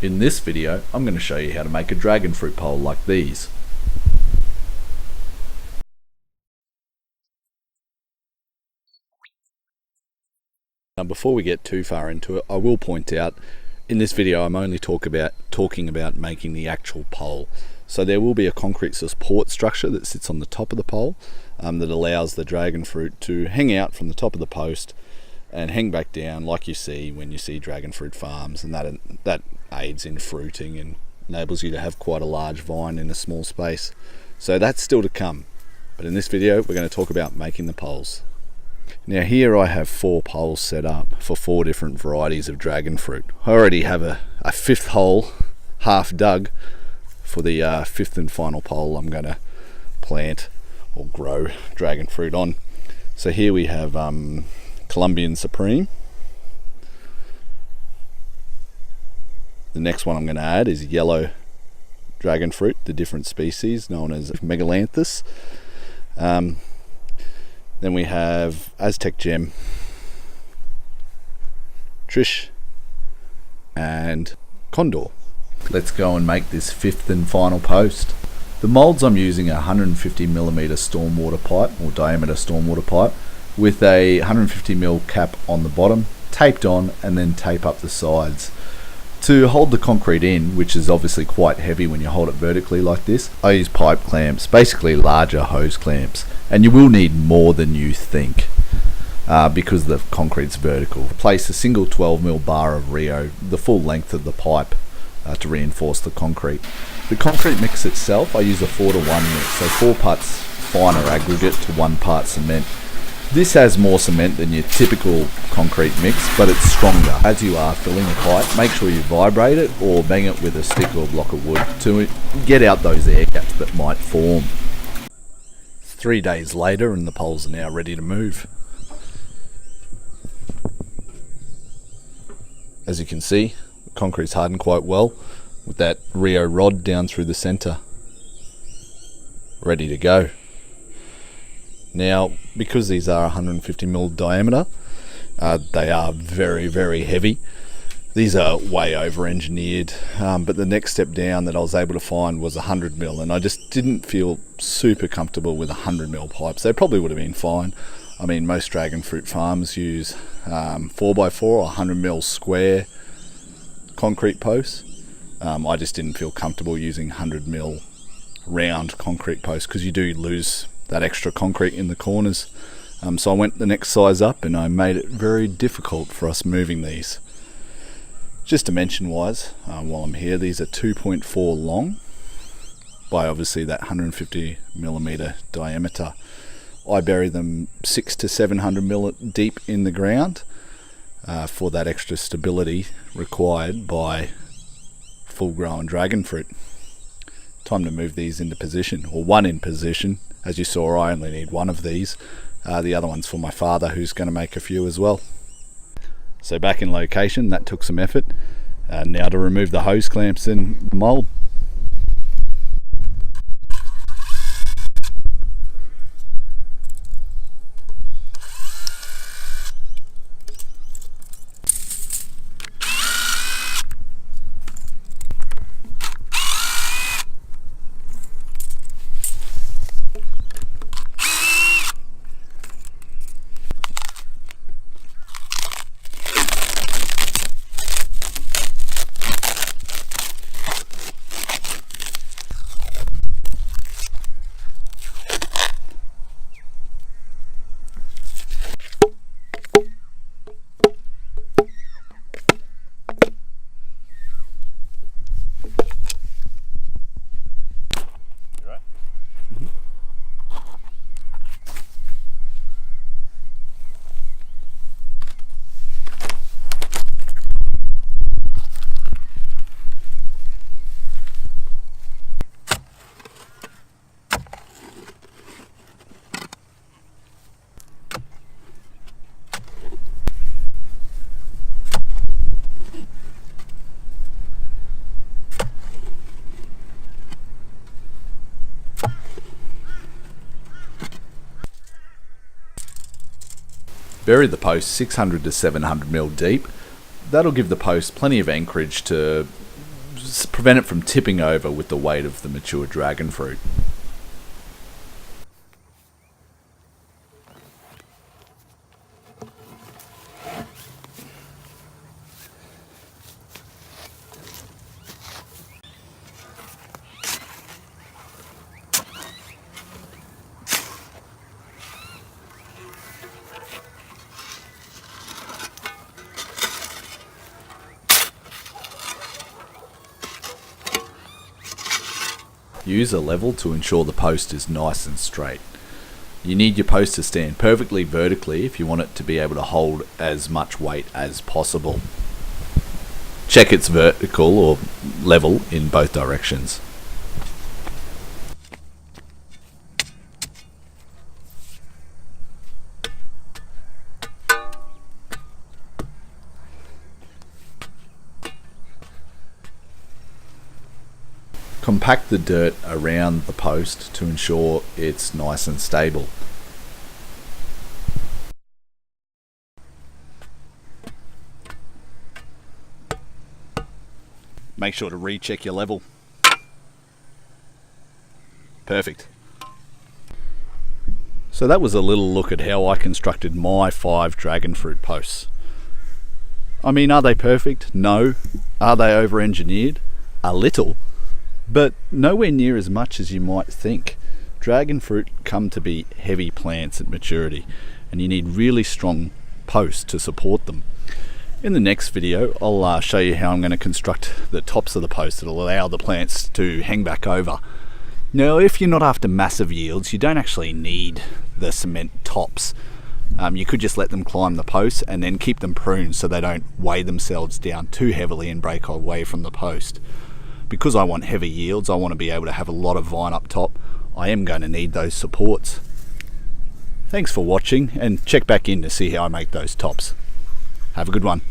In this video, I'm going to show you how to make a dragon fruit pole like these. Now, before we get too far into it, I will point out, in this video I'm only talking about making the actual pole. So there will be a concrete support structure that sits on the top of the pole that allows the dragon fruit to hang out from the top of the post and hang back down like you see when you see dragon fruit farms, and that aids in fruiting and enables you to have quite a large vine in a small space. So that's still to come, but in this video we're going to talk about making the poles. Now here I have 4 poles set up for 4 different varieties of dragon fruit. I already have a 5th hole half dug for the 5th and final pole I'm going to plant or grow dragon fruit on. So here we have Colombian Supreme. The next one I'm going to add is yellow dragon fruit, the different species known as Megalanthus. Then we have Aztec Gem, Trish, and Condor. Let's go and make this 5th and final post. The molds I'm using are 150mm stormwater pipe or diameter stormwater pipe with a 150mm cap on the bottom, taped on, and then tape up the sides. To hold the concrete in, which is obviously quite heavy when you hold it vertically like this, I use pipe clamps, basically larger hose clamps, and you will need more than you think because the concrete's vertical. Place a single 12mm bar of Rio, the full length of the pipe, to reinforce the concrete. The concrete mix itself, I use a 4:1 mix, so 4 parts finer aggregate to 1 part cement. This has more cement than your typical concrete mix, but it's stronger. As you are filling the pipe, make sure you vibrate it or bang it with a stick or block of wood to get out those air gaps that might form. 3 days later and the poles are now ready to move. As you can see, the concrete's hardened quite well with that Rio rod down through the centre. Ready to go. Now, because these are 150mm diameter, they are very, very heavy. These are way over engineered, but the next step down that I was able to find was 100mm, and I just didn't feel super comfortable with 100mm pipes. They probably would have been fine. I mean, most dragon fruit farms use 4x4 or 100mm square concrete posts. I just didn't feel comfortable using 100mm round concrete posts because you do lose that extra concrete in the corners. So I went the next size up and I made it very difficult for us moving these. Just dimension wise, while I'm here, these are 2.4 long by obviously that 150mm diameter. I bury them 600 to 700mm deep in the ground for that extra stability required by full grown dragon fruit. Time to move these into position, or one in position. As you saw, I only need 1 of these. The other one's for my father, who's going to make a few as well. So back in location, that took some effort. Now to remove the hose clamps and the mold. Bury the post 600 to 700 mil deep. That'll give the post plenty of anchorage to prevent it from tipping over with the weight of the mature dragon fruit. Use a level to ensure the post is nice and straight. You need your post to stand perfectly vertically if you want it to be able to hold as much weight as possible. Check it's vertical or level in both directions. Compact the dirt around the post to ensure it's nice and stable. Make sure to recheck your level. Perfect. So that was a little look at how I constructed my 5 dragon fruit posts. I mean, are they perfect? No. Are they over-engineered? A little. But nowhere near as much as you might think. Dragon fruit come to be heavy plants at maturity, and you need really strong posts to support them. In the next video, I'll show you how I'm going to construct the tops of the posts that will allow the plants to hang back over. Now, if you're not after massive yields, you don't actually need the cement tops. You could just let them climb the posts and then keep them pruned so they don't weigh themselves down too heavily and break away from the post. Because I want heavy yields, I want to be able to have a lot of vine up top. I am going to need those supports. Thanks for watching, and check back in to see how I make those tops. Have a good one.